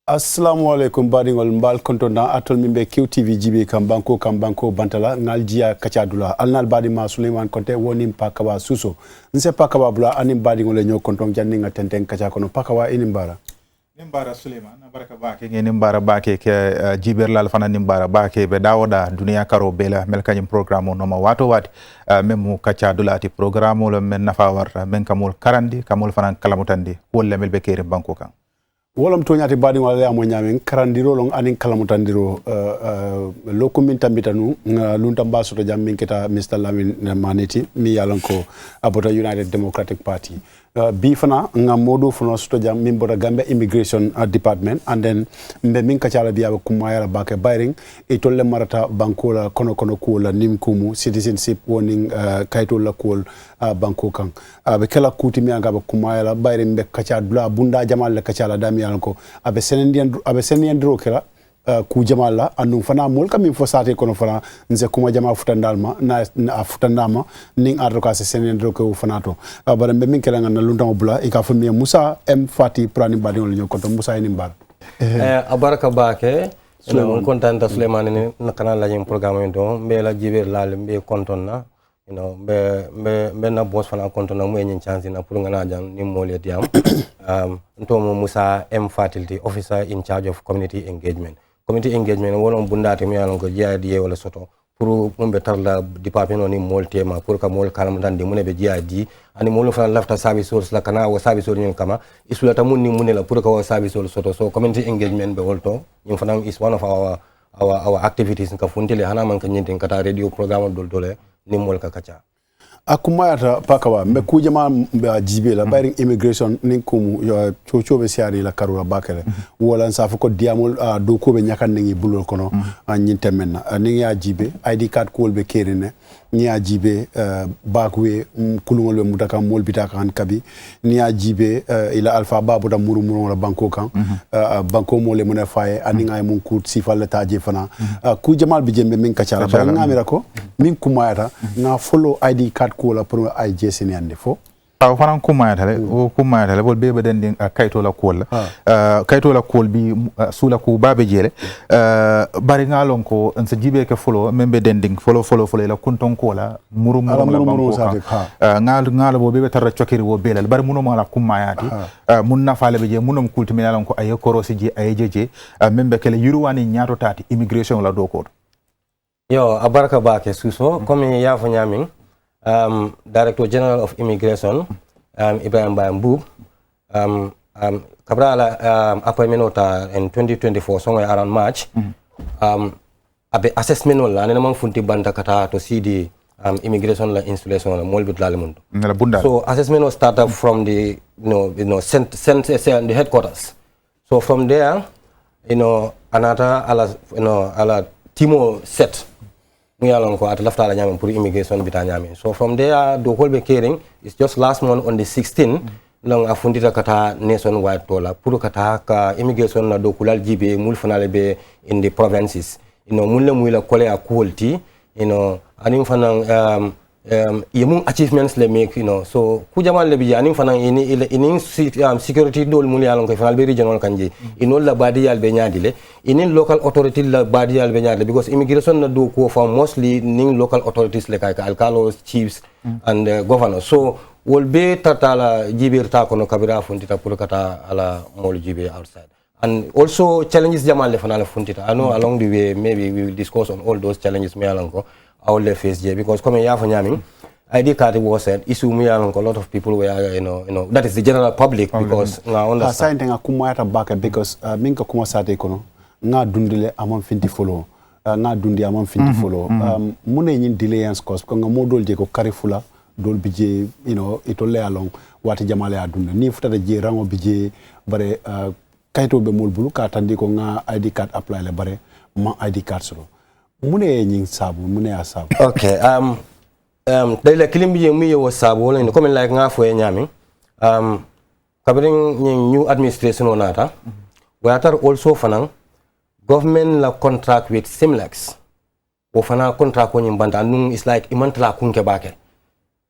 Assalamu alaikum badingol mbal kontona atol mimbe QTV jibi kambanko bantala ngaljiya Kacha Dula alnal badi ma Suleiman Konte woni pakawa suso nse pakawa bula anim badingol nyo konton janni ngatenten Kacha kono pakawa inimbara nimbara Suleiman baraka bake nge nimbara bake ke jiberlal fana nimbara bake be dawoda dunia karo bela mel kanyum programme no ma wato wati memu Kacha Dula ati programme lo men nafa warta men kamul karandi kamul fana kalamutandi wolle mel be kere banko kan wolam to nyati badi wala amo nyamen karandiro long anin kalamutandiro lokumin tambitanu lunta mbaso to jam min keta Mr. Lamin Maneti mi yalanko abota United Democratic Party bi fana nga modu fana sto jam min bota Gambia Immigration Department and then mbe min kachala biya kuma yala bake bayring e tolle marata bankola kono kula nim kumu citizenship warning kaito la kol banko kan be kala kuti mi anga kuma yala bayring be Kacha Dula bunda jamal la kachala dami yalanko abe senendian dro kala ku jamal la andu fana mol kam fo sate kono fana nze kuma jama futandalma na futandama ning ardoka se senendro ko fana to bare be min kala ngana lunta bula e ka fami Musa M Fati prani badi on ñoko to Musa ni mbar abaraka bake on contenta Suleiman ni nakana la ñim programme do mbe la jiber la mbe kontonna mbe na boss fana kontonna mu ñin chance na pour ngana jang ni molé diam ntomo Musa M Fatility officer in charge of community engagement wolon bundati mi yalon ko jiadi wala soto pour mbe tarla department ni moltema pour ka mol kalam dande mun be jiadi ani mol fa lafta service source la kana wa service source kama isulata mun ni munela pour ka wa service source soto so community engagement be wolto ñim fana is one of our activities ka funtile hana man ka nyinten kata radio programme dole ni mol ka Kacha akumayata pakawa mbe kujama jibe la bayring immigration ninkumu yo chochobe siari la karura bakele wala nsafu ko diamol do ko be nyakan ngi bulol kono nyinte menna ni ya jibe ID card ko be kerine ni ya jibe bakwe kulungol be mutaka mol bitaka han kabi ni ya jibe ila alpha babu da muru la banko kan banko mole mona faye aninga mun ku sifal ta je fana kujamal bi jembe min Kacha ba ngamira ko min kumayata nga follow ID card ko la pour ay jesini ande fo aw fanan kumayatale bol bebe den kayto la kol bi sula ku babe jele bari ngalon ko en sa jibe ke folo membe dending folo la kunton ko la muru la banko ngal bo bebe tarra chokiri wo belal bari muno mala kumayati mun nafale be je munom kultimi nalon ko ay korosi je ay jeje membe kele yuruwani nyaato tati immigration la do ko yo abaraka bake suso comme ya fa nyamin Director General of Immigration, Ibrahim Bayambub, Cabral appointment in 2024, somewhere around March. Abe assessment wala, ane naman funti banda kata to see the immigration la installation wala molbit lalimundo. So assessment was started from the the headquarters. So from there, another ala timo set. At left for immigration bitanyami. So from there, the whole be caring is just last month on the 16th. Long afundita kata nationwide tola puru kata ka immigration na dokulal jibe mul fanale be in the provinces. Mulle muila kole a quality. Anim fanang yemung achievements le make. So kujaman le bi anim fanang ini security dol muli along ko fanal be regional kanji. Inol la badi al be nyadile. In local authority la badi al benyadle because immigration na do ko for mostly ning local authorities like alcalos, chiefs and governors. So will be tatala jibir ta kono kabira funtita purkata ala mol jibe outside. And also challenges jamal le fanala funtita. I know along the way maybe we will discuss on all those challenges me alanko our le face je because come ya fanyami ID card was said issue me a lot of people were that is the general public because na understand nga kumayata baka because minka kuma sate kono nga dundile amam finti follow nga dundi amam finti follow mune nyin delayance cause ko nga modol je ko karifula dol bije itolle along wati jamale aduna ni futa je rango bije bare kayto be mol bulu ka tandi ko nga ID card apply le bare ma ID card solo mune nyin sabu mune ya sabu okay dai kilimbi mi yo sabu wala ni comme like nga fo nyami kabring new administration onata we are also fanang government la contract with Simlex o fana contract ko nyimbanta nung is like imantla kunke bake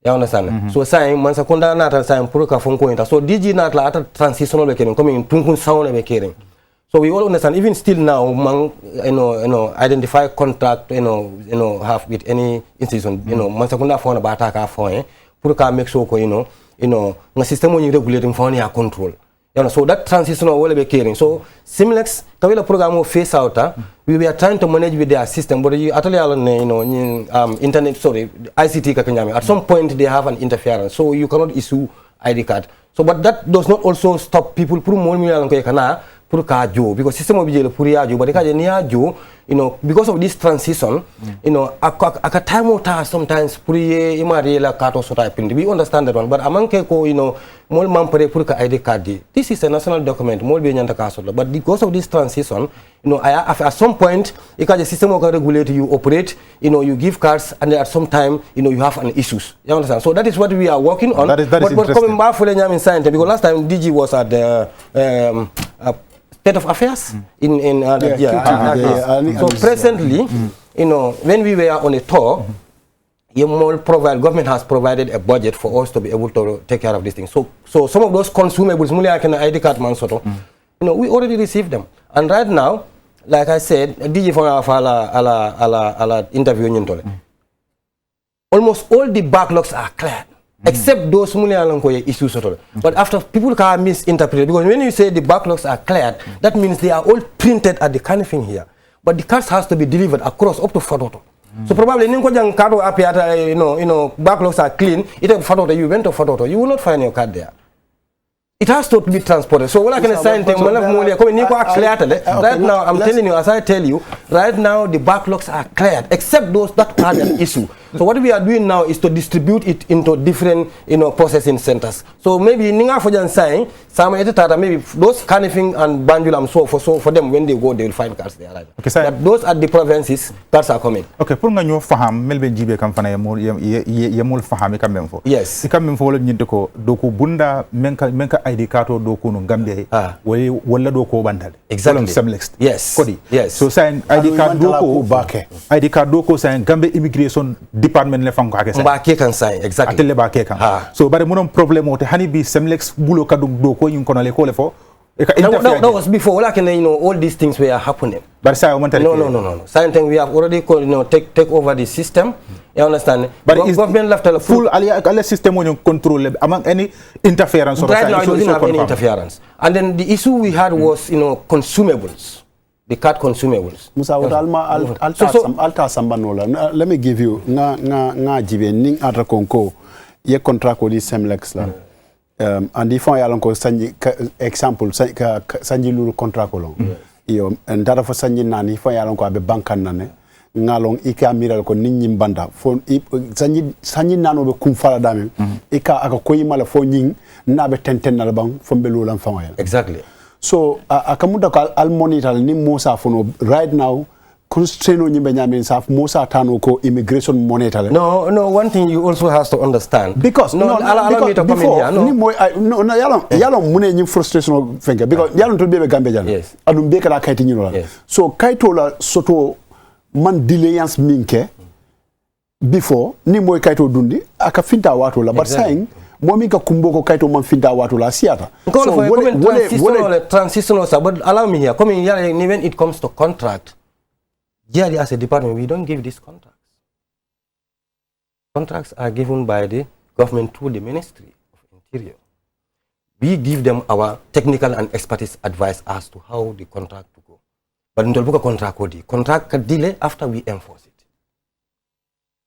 ya understand so sai man sa konda nata sai pour ka fonko inta so digi nata ata transitional be keren comme tunkun sawne be keren So we all understand, even still now, identify contract, have with any institution, man sakunda phone about attack phone, put make sure, the system when you regulating phone you control. So that transition will be caring. So Simlex, the program face out, we were trying to manage with their system, but you actually internet, ICT at some point they have an interference, so you cannot issue ID card. So, but that does not also stop people because system of but because of this transition, a time sometimes we understand that one, but among ID card, this is a national document, but because of this transition, at some point, the system will regulate you operate, you give cards, and at some time, you have an issues. You understand? So that is what we are working on. That is coming back for the because last time DG was at the State of Affairs So presently, when we were on a tour, government has provided a budget for us to be able to take care of these things. So some of those consumables, ID card man we already received them. And right now, like I said, DG for our interview, almost all the backlogs are cleared. Except those issues. But after people can misinterpret, because when you say the backlogs are cleared, that means they are all printed at the kind of thing here. But the cards has to be delivered across up to Fatoto. So probably backlogs are clean, you went to Fatoto, you will not find your card there. It has to be transported. So what I can say, right now, I'm telling you, as I tell you, right now the backlogs are cleared, except those that are an issue. So what we are doing now is to distribute it into different, processing centers. So maybe Ninga Fojan saying, maybe those Kanifing and Banjulam, so for them when they go, they will find cards there. Right? Okay, but those are the provinces, cards are coming. Okay, Punga nyo faham Melbourne jibe kamfana yamul fahami kamemfo. Yes. Kamemfo wala nyintoko doku bunda menka ID card doku no Gambia wala doko bandale. Exactly. Yes. Kodi. Yes. So saying ID card doko saying Gambia immigration department le fango ake saying. Can sign exactly. Atele ba ke kan. So bare munon problem ote hani bi Semlex bulo kadung doko yin kono le kole fo. That was before. All these things were happening. But no. Same thing we have already take over the system. You understand? But government left a full system when you control among any interference. Right now, it doesn't have any interference. And then the issue we had was consumables. The card consumables. Let me give you nga jibe ning atra konko ye contract with Semlex la. And if I along sanji example sanji lulu contract long iyo ndara fo sanji nani if I along ko abe bankan nane ngalong ika miral ko ninyi mbanda fo sanji nano be kumfala dame ika aka koyimala fo nying nabe tenten na bang fo mbelu lam fawaya. Exactly. So akamuda ko al monitor ni Musa fono right now constraint on Musa Tano ko immigration monitor. No, one thing you also have to understand. Because allow me to come in here. Yalong mune ni frustration fenga because yalong to be Gambia. Yes. Adum be kala kaiti nyino la. Yes. So kaito la soto man delayance minke before ni moy kaito dundi aka finta watu la but saying momi ka kumboko kaito man finta watu la siata. So transitional but allow me here. Coming here when it comes to contract. Yearly, as a department, we don't give these contracts. Contracts are given by the government through the Ministry of Interior. We give them our technical and expertise advice as to how the contract to go. But in the contract can delay after we enforce it.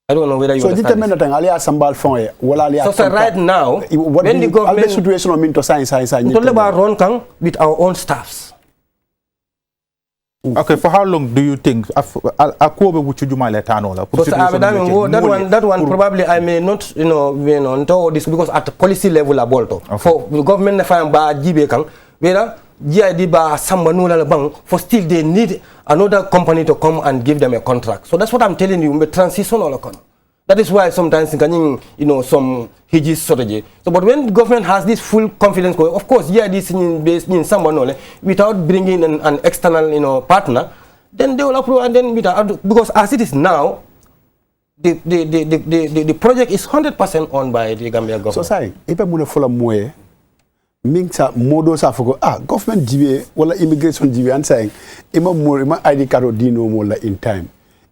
I don't know whether you understand this. So right now, when the government situation with our own staffs. Okay, for how long do you think? That one probably I may not, this because at the policy level about for the government for still they need another company to come and give them a contract. So that's what I'm telling you. Transition all. That is why sometimes some hedges strategy. So, but when the government has this full confidence, of course, this in someone without bringing an external, partner, then they will approve and then because as it is now, the project is 100% owned by the Gambia government. So, say, if I follow more, Mingsa modo sa foko government jibe wala immigration jibe an saying ima ID card dino mo la in time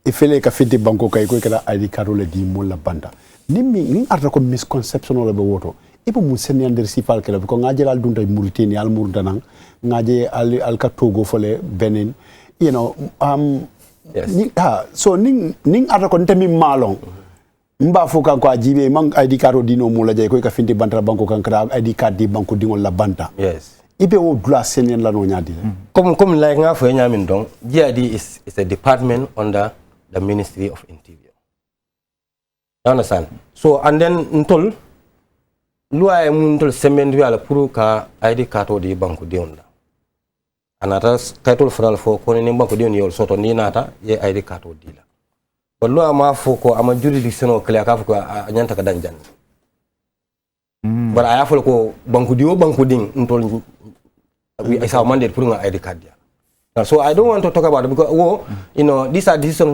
ifele ka fiti banko kay ko kala ID card la di mo la banda ning arta ko misconception wala be woto ipo mun senyander sifal kala ko ngaje al dunta Mauritania al Mauritania ngaje al ka Togo fole Benin you know so ning arta ko ntemi malong mba foka ko ajibe mang ID card dino mo la jay ko ka finti banta banko kan kra ID card di banko dingol la banta yes ibe wo dula senyen la no nyadi comme like nga fo nyamin donc GID is a department under the Ministry of Interior. You understand? So and then ntol loi ntol semendu ala pour ka ID card di banko di onda anata kaytol fral fo ko ni banko di on yol soto ni nata ye ID card di la wallo ama foko ama jurisdiction o kala ka foko nyanta ka danjan but aya fo ko banku dio banku ding ntol we is our mandate pour nga ID card dia so I don't want to talk about it because you know these are decisions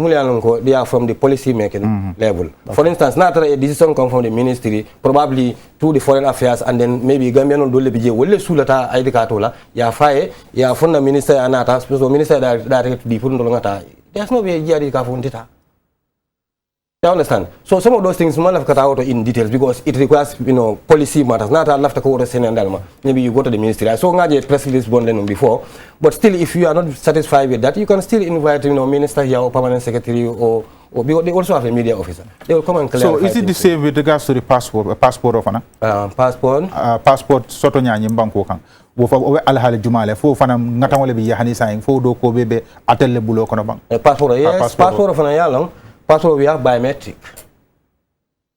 they are from the policy making level. For instance, not a decision come from the ministry, probably to the foreign affairs, and then maybe Gambian do lebije wole sulata ID card la ya fae ya funda minister anata so minister direct di pun ngata there's no way GID ka fundita. You understand? So some of those things man have cut out in details because it requires policy matters. Not I left to go to Senandalma. Maybe you go to the ministry. I saw ngaje press release before, but still, if you are not satisfied with that, you can still invite minister here or permanent secretary or because they also have a media officer. They will come and clarify. So is it the same with regards to the passport? Passport of passport soto nyanya mbanko kan. Wo fa alhali jumale fo fana ngata wala bi yahani saying fo do ko bebe atelle bulo kono bang. Passport yes, passport of yalong. Passport we have biometric,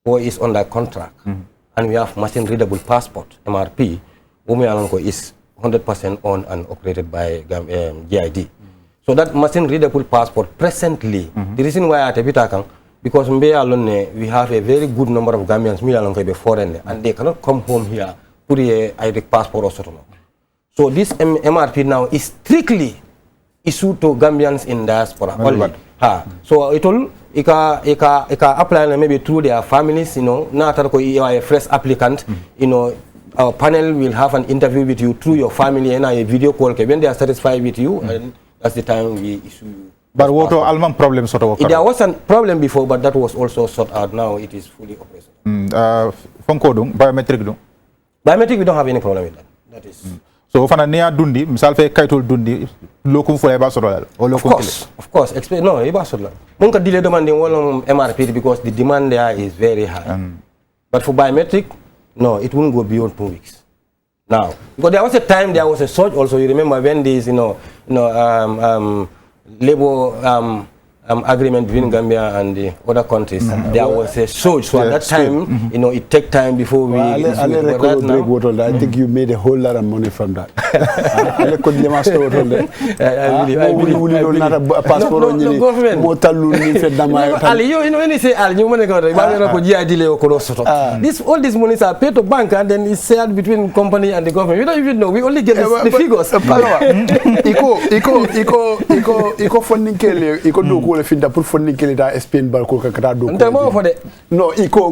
or is under contract, and we have machine readable passport (MRP). Umialanko is 100% owned and operated by GID. So that machine readable passport presently, the reason why I take it because we have a very good number of Gambians be foreign and they cannot come home here put a ID passport or something. So this MRP now is strictly issued to Gambians in diaspora only. So it will apply maybe through their families, not a fresh applicant, our panel will have an interview with you through your family and a video call. When they are satisfied with you, and that's the time we issue. But what alman problem sort of there was a problem before, but that was also sorted out. Now it is fully operational. Biometric biometric, we don't have any problem with that. That is. So if I dundi, misal fe kaitol dundi, lokum for eba sodal or lokum. Of course, no eba sodal. Munka delay demanding one MRP because the demand there is very high. But for biometric, no, it won't go beyond 2 weeks. Now, because there was a time there was a surge also. You remember when this, labor agreement between Gambia and the other countries, there was a surge. So at that time, it take time before we. I think you made a whole lot of money from that. I believe. When you say all these monies are paid to bank and then it's shared between company and the government. We don't even know. We only get the figures. Iko funding kele, iko do finda pour funding kele da Spain bal ko kata do. Ntamo fo de. No, iko.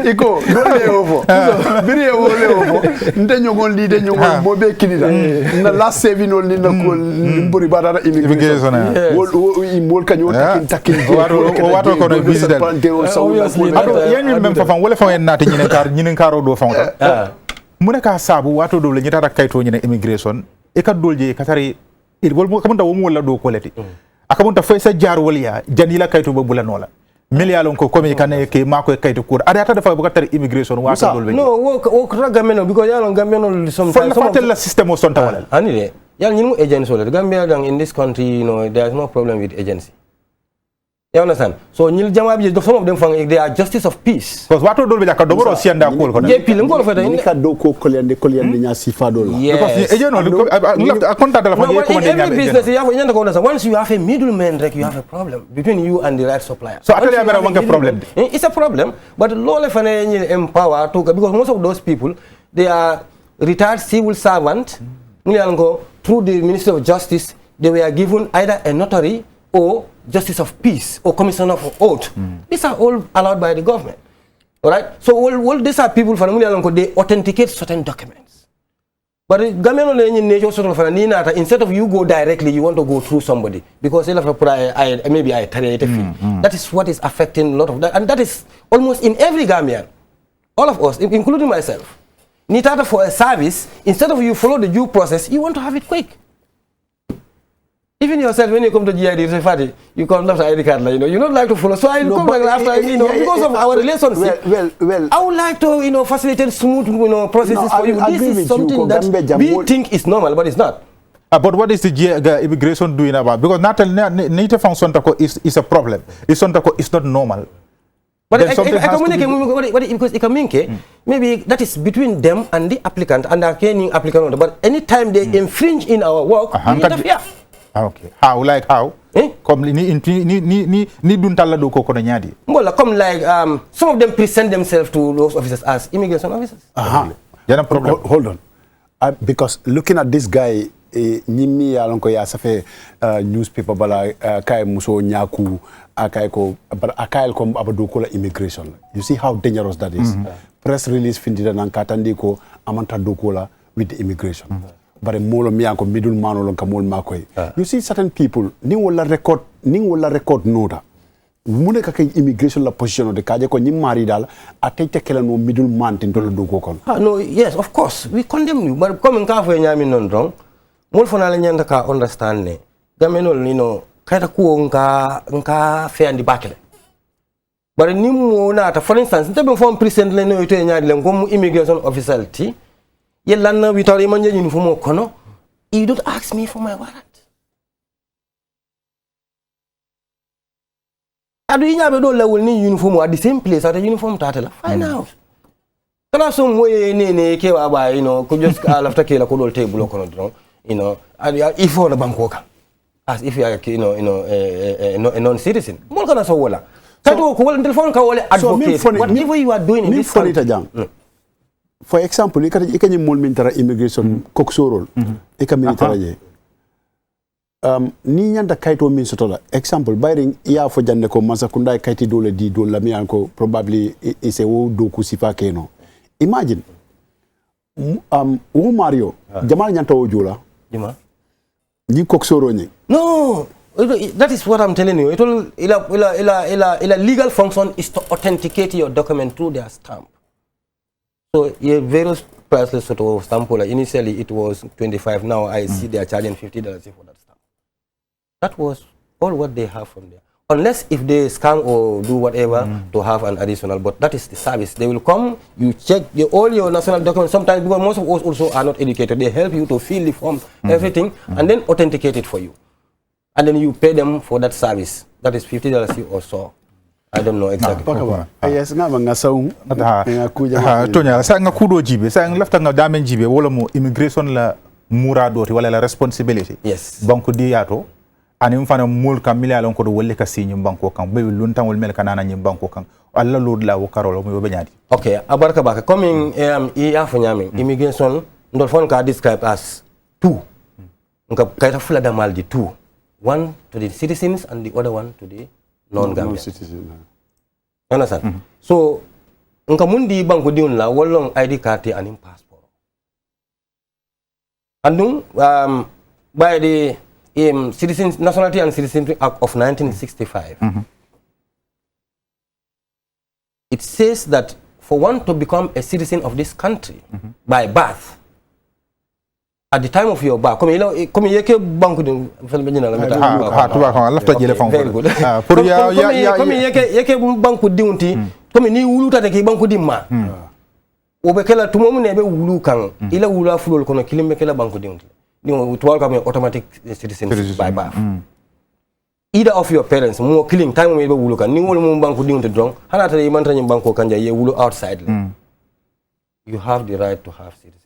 Iko do le ovo. Biri e wo le ovo. Nte nyogon li de nyogon mo be kinida. Na last saving ol ni na ko mburi badara immigration. Mol kanyo takin. Wato ko no visitor. Yen même fa wala fa en nati ñinen karo do fa. Muneka sabu wato do le ñita rakayto ñine immigration e ka dolje katari il wol mo kamanta wo mo wala do koleti akamunta fay sa jaar wol ya janila kayto bo bula nola millialon ko komi kan ke mako kayto kur ada ta dafa bu katari immigration wato dolbe no wo ragameno because yalon gameno sometimes la system o son tawala ani de yal ñinu agency wala Gambia in this country there is no problem with agency. You understand? So some of them they are justice of peace. Because what do we like do boro sianda ko ko. Yes. Every business you have once you have a middleman you have a problem between you and the right supplier. So actually I have a problem. It's a problem, but law empower to because most of those people they are retired civil servants. Through the Ministry of Justice they were given either a notary or justice of peace or commissioner of oath. These are all allowed by the government. All right. So all these are people for they authenticate certain documents. But instead of you go directly, you want to go through somebody because maybe I that is what is affecting a lot of that, and that is almost in every Gambian, all of us, including myself. Nitata for a service, instead of you follow the due process, you want to have it quick. Even yourself, when you come to GID, you come after ID card, you don't like to follow. So I come after, because of our relationship. Well, I would like to, facilitate smooth, processes for you. This is something that we think is normal, but it's not. But what is the immigration doing about? Because NATO function is a problem. It's not normal. But maybe that is between them and the applicant and the applicant. But anytime they infringe in our work, we interfere. Okay. How? Like how? Come some of them present themselves to those officers as immigration officers. Problem. Hold on. Because looking at this guy, Nimi alonko ya safe newspaper bala kai muso nyaku akai ko abadukola immigration. You see how dangerous that is. Press release findida nan katandi ko amanta dukola with the immigration. But molo miyanko middle man lon kamol makoy. You see certain people ni wala record noda. Mune ka immigration la position de kaje ko ni mari dal atete kala no middle man tin to do ko kon. No, yes, of course. We condemn you, but come ka fo nyami non wrong. Mol fona la nyanda ka understand ne. Gamenol kayta ko nka fe andi bakele. But ni mo na ta for instance, ntabe form president le no to nyaadi le ngom immigration official ti. Yelanna without imanje uniform kono. You don't ask me for my warrant. Adu inyabe do lawol ni uniform at the same place at the uniform tatela. Find out. Kana some way ne ke wa ba ko just after ke la ko dol table kono dron. If you're a Bangkok, as if you are, a non-citizen, more than so well. Whatever you are doing in this country. For example, you can mol mintara immigration koksorol. You can military. Ni nyanda kaito min sotola. Example, bayring iya fo jande ko masakunda kaiti dole di dole mi anko probably is a wo doku sifa keno. Imagine. Mario, Jamal nyanta ojola. No, that is what I'm telling you. Ila legal function is to authenticate your document through their stamp. So various priceless sort of stamp. Initially it was 25. Now I see they are charging $50 for that stamp. That was all what they have from there. Unless if they scam or do whatever to have an additional, but that is the service. They will come, you check all your national documents. Sometimes because most of us also are not educated, they help you to fill the form, everything, and then authenticate it for you. And then you pay them for that service. That is $50 or so. I don't know exactly. Yes, nga ngasaung. Tonya, sa nga kudo jibe, sa nga lafta nga damen jibe, wala mo immigration la muradoti wala la responsibility. Yes. Banku di yato. Ani mfana mul kamile alon ko do wolle ka sinyi banko kan be luntan wol mel kanana nyi banko kan alla lod la wo karolo mo benyadi. Okay, abarka baka coming immigration ndol fon ka describe as two. Nka kayta fula damal di two. One to the citizens and the other one to the non-Gambian citizens. Understand? So nka mundi banko diun la wolong ID card and passport. And by the Nationality and Citizenship Act of 1965. It says that for one to become a citizen of this country by birth, at the time of your birth, very good. To welcome automatic citizenship by birth. Either of your parents, more killing time we will look and new banku doing the drunk, Hanata Mantan Banko Kanja, ye will outside. You have the right to have citizenship.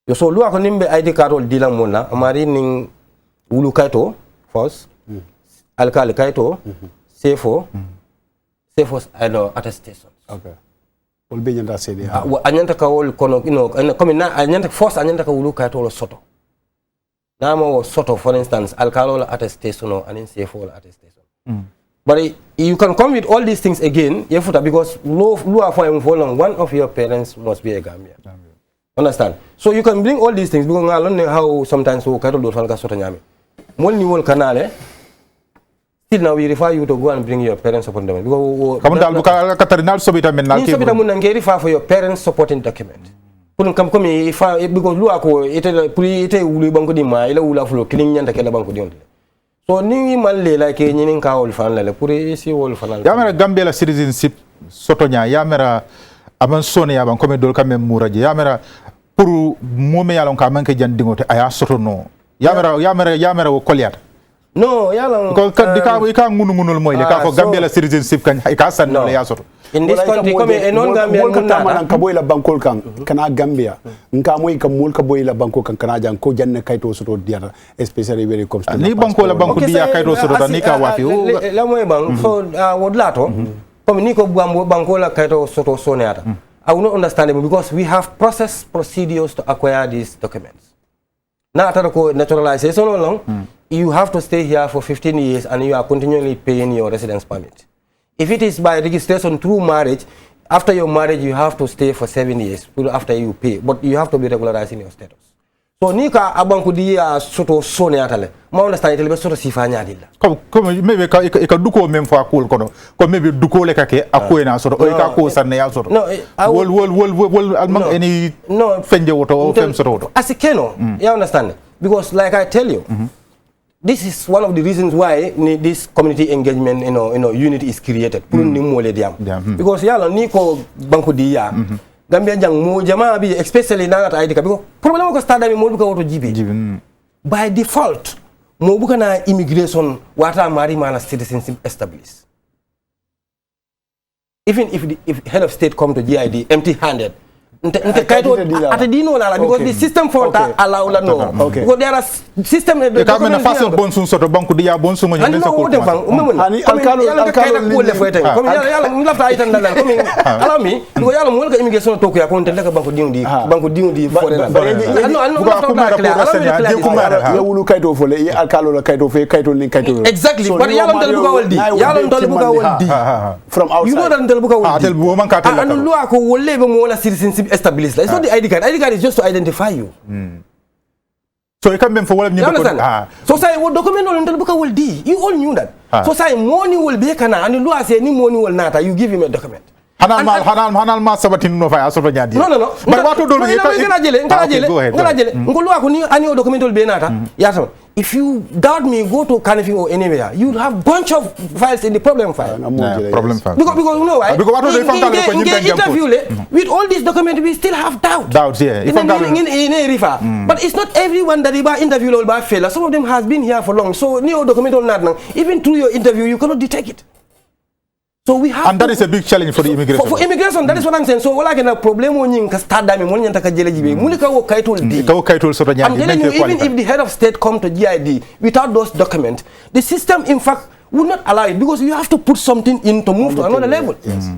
You so look on him ID card or Dila Mona, Marining Ulu Kaito, first, Alkali Kaito, Sefo, I know, attestation. Okay. Will be in that city. Anyantaka all kono, coming now, Anyantaka first Anyantaka Ulu Kaito Soto. Namo Soto, for instance, Alkalola attestation and in Sefo attestation. But you can come with all these things again, because for long, one of your parents must be a Gambia. Understand? So you can bring all these things because I don't know how sometimes we can't do it. Still now we refer you to go and bring your parents supporting document. Because refer for your parents supporting document. Because so ni malle like nyinin ka wol fan la pour isi wol fan ya mera Gambia la citizenship sotonya ya mera aban sone ya ban comme dol kam muraje ya mera pour momi yalon ka manke jandingote aya sotono ya mera wo koliata no yalon ko ka ngunu moy le ka ko Gambia la citizenship kan ka san no ya soto in this country comme e non Gambia man ka boy la bankol kan kana Gambia nka moy ka mul ka boy la bankol kan kana jang ko janne kayto soto diara especially when it comes to ni banko la banko dia kayto soto ni ka wafi la moy bang so wodlato comme ni ko banko la kayto soto soneata I will not understand it because we have procedures to acquire these documents. Now after the naturalization along, you have to stay here for 15 years and you are continually paying your residence permit. If it is by registration through marriage, after your marriage you have to stay for 7 years after you pay, but you have to be regularizing your status. So nika abanku dia soto sone atale. Ma understand it soto sifanya dilla. Comme maybe ka duko même fois cool kono. Comme maybe duko le kake akwe na soto o ka ko sanne ya soto. No, wol almang any fenje woto o fem soto. Asikeno, you understand? Because like I tell you, this is one of the reasons why this community engagement, unit is created. Because yala niko banku dia. Gambia jang mo jama bi especially na ID card because problem ko stade mi mo buka woto jibe by default mo buka na immigration wata mari mana citizenship established even if head of state come to GID empty handed at dino la because the system for that allow la no because there are system the government façon bon sun soto banku dia bon sun ngone den ko ani alkalo ko le foete comme yalla mu lafta itan dal comme allow me because yalla mo ka immigration to ko ya ko den ka banku diudi fo ya wulu kayto fo le alkalo la kayto fe kayto ni kayto exactly but yalla dal bu gawal di yalla dal bu gawal di from outside you know dal bu gawal di bo man ka tel and lu ko wolle be mo la citizenship established. It's not the ID card. ID card is just to identify you. So you come in for what you understand? So say what document on the book will D. You all knew that. So say money will be kana and you say any money will not. You give him a document. Hanal ma sabatin no fa aso nyadi. No. But what do you ngala jele. Ngolo ako ni ani document will be nata. Yes. If you doubt me, go to Canopy or anywhere. You have bunch of files in the problem file. Problem file. Because you know why? Because what do they interview with all these documents, we still have doubt. Doubts, yeah. But it's not everyone that you interview will be failure. Some of them has been here for long. So new document or not now. Even through your interview, you cannot detect it. So we have that is a big challenge for the immigration. For immigration, that is what I'm saying. So wala kena problem mo nying ka start dami mo nyanta ka jele jibe. Muli ka wo kaitol di. Ka wo kaitol so I'm telling you, even if the head of state come to GID without those documents, the system in fact would not allow it because you have to put something in to move to another level. Yes.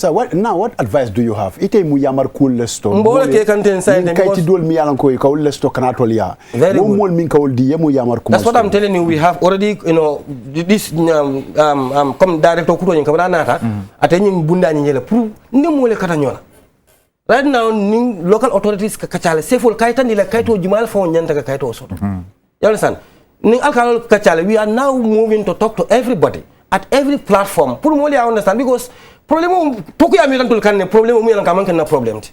So what advice do you have? Ite mu yamar cool lesto. Mbole ke kan ten say dem kaiti dol mi yalan ko ka lesto kana tolia. Mo mol min ka wol di yemu yamar ko. That's what I'm telling you. We have already this comme director kuto nyin ka nata ateni bunda nyi nyele pour ni mole kata nyola. Right now ni local authorities ka kachale sefol kaita ni la kaito jumal fo nyanta ka kaito soto. You understand? Ni alkalo kachale we are now moving to talk to everybody at every platform. Pour mole I understand because problem poku ya mi rantul kan ne problem mu yalan ka man kan na problem ti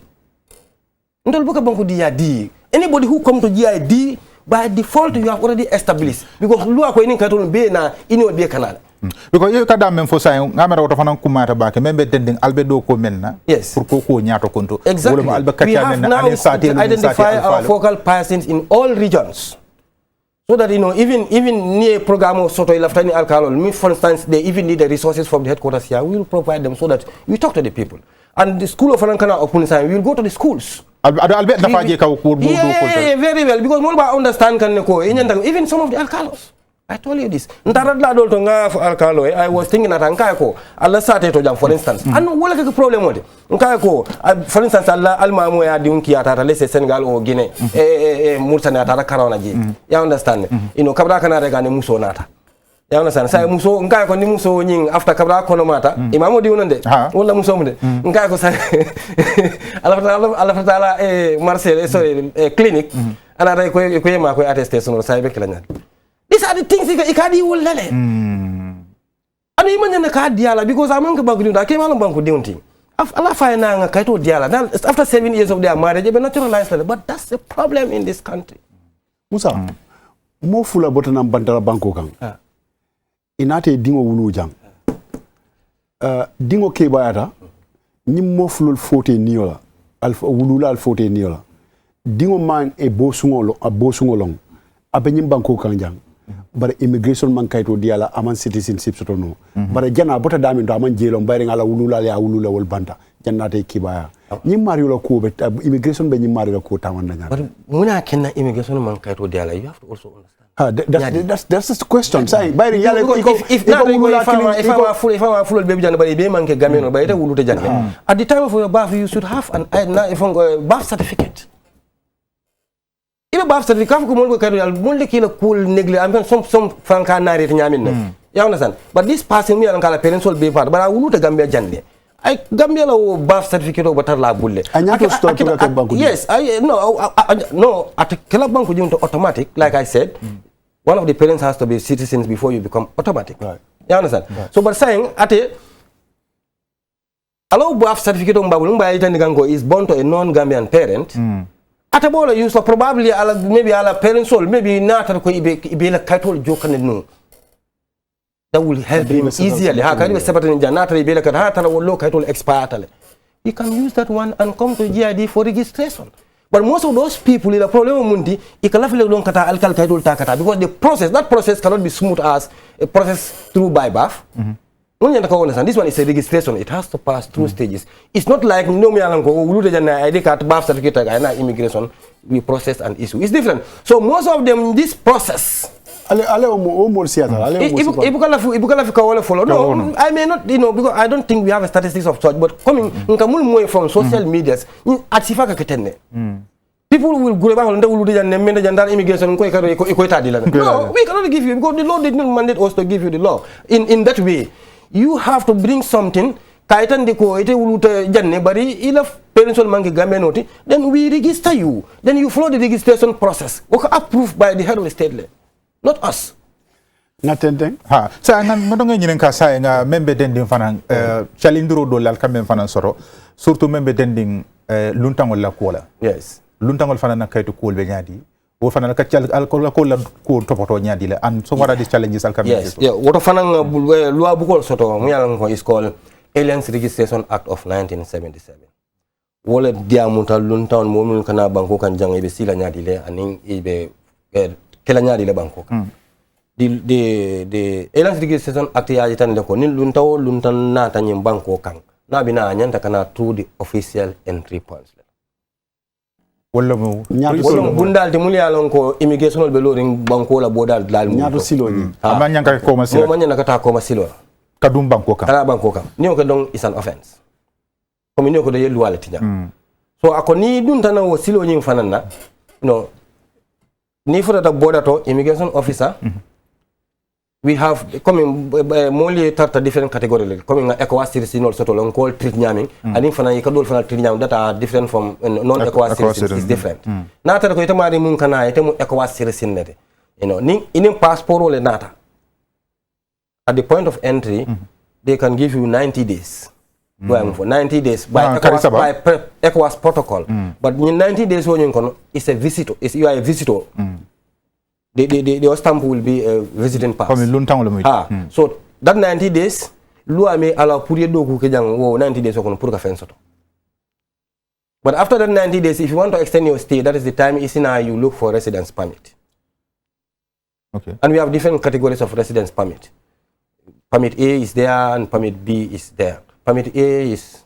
ndol buka banku dia di anybody who come to GID by default you have already established because lu ko ni katol be na ino be kanal because you kada men fo say ngamera woto fanan kumata baake membe dending albedo ko menna yes pour ko nyaato konto exactly we have now identify our focal persons in all regions. So that even near program of Soto Ilaftani Alkalol, me for instance, they even need the resources from the headquarters here. We will provide them so that we talk to the people. And the school of Fanankana of Punisai, we will go to the schools. Yeah, very well. Because more understand even some of the Alkalos. I told you this. I was thinking that Ankayako, Allah Sate to jam, for instance. And what is the problem with it? Nkayako, for instance, Allah Almamu ya diunkiata, let's say Senegal or Guinea, Murtana Karanaji. You understand? Kabra Kanarega Musonata. ya understand sai muso ngai ko ni muso nyin after kabra kono mata imamo di wonande wala muso munde ngai ko sai Allah taala Marcel sorry clinic ana ray ko yema ko attestation sai be kala nyat these are the things I can do lele ani imanya ka diala because among banku da ke malam banku diunti Allah fa na nga kaito diala then after 7 years of their marriage they naturalized but that's the problem in this country Musa mo fula botana bandara banko kan inate dingo wulu jang dingo ke bayata ni mo fulul fote niola alfa wulula al fote niola dingo man e bosungo long abe nyim banko kan jang bare immigration man kayto diala aman citizenship soto no bare jana bota dami do aman jelom bare ngala wulula ya wulula wol banta jannate kibaya nyim mario la ko be immigration be nyim mario la ko taman na but muna kenna immigration man kayto diala you have to also understand that's the question. Say, by the if I full baby jana bari be man ke gameno bari ta wulute jana. At the time of your birth, you should have an birth certificate. If birth certificate, ko mo ko kadu mo le kila cool negle am some franca na rete nyamin na. You understand? But this person me an kala parents will be part, but I wulute Gambia jande. I Gambia la birth certificate o batar la bulle. Yes, no at kila bank junto automatic like I said. One of the parents has to be citizens before you become automatic. Right. You understand? Right. So, but saying, allow birth certificate is born to a non-Gambian parent. Atabola use probably maybe parents soul maybe not be like title joke and that will help him easily. How can you separate in Janata be like a low title expert? You can use that one and come to GID for registration. But most of those people in the problem mundi ikalafile don kata alkal kaidul takata because that process cannot be smooth as a process through by birth. This one is a registration. It has to pass through stages. It's not like no me alango ulude jana ID card birth certificate and immigration we process and issue. It's different. So most of them this process ale o siata ale ibukala wala follow. No, I may not, because I don't think we have a statistics of such, but coming nkamul moy from social medias atifaka ketenne. People will go back on the ulude jana menda jandar immigration ko tadila. No, we cannot give you because the law did not mandate us to give you the law. In that way, you have to bring something kaitan deko ite ulute janne bari ila parents will mangi gamenoti, then we register you. Then you follow the registration process. Okay, approved by the head of the state. Not us. Natendeng. Ha. Sa nga madonga nyinen ka sa nga membe dending fanan chalindro do lal kamem fanan soro surtout membe dending luntangol la kola. Yes. Luntangol fanan na kayto kol be nyadi. Wo fanan ka chal alcohol la kola ko topoto nyadi la and so what are these challenges al kamem? Yes. Yeah. What fanan loi bukol soto mo yalan ko is called Aliens Registration Act of 1977. Wole diamuta luntan mo mun kana banko kan jang ibe sila nyadi le aning ibe kela nyari le banko the Aliens Registration Act ya jitan le ko nin luntan na tanyem banko kan na bina nyanta kana through the official entry points wala mo bundal te muli alon ko immigration be loring banko la bodal dal mo nyaado silo ni amanya ka ko masilo mo manya nakata ko masilo kadum banko kan kala banko kan ni ko don is an offense comme ni ko de yelu wala tinya so akoni dun tan wo silo nyin fanana ni for the border to immigration officer we have coming mostly tarta different category coming ECOWAS citizen also to long call treat nyaming and if fana ikadol fana treat nyaming that are different from non ECOWAS citizens is different nata ko itamari mun kana itemu ECOWAS citizen nete ni in passport le nata at the point of entry they can give you 90 days for 90 days by ECOWAS protocol. But in 90 days when you it's a visitor. You are a visitor. The stamp will be a resident pass. So that 90 days, loi may allow puri do ku kejang 90 days okon pur ka fensoto. But after that 90 days, if you want to extend your stay, that is the time you look for residence permit. Okay. And we have different categories of residence permit. Permit A is there and permit B is there. Permit A is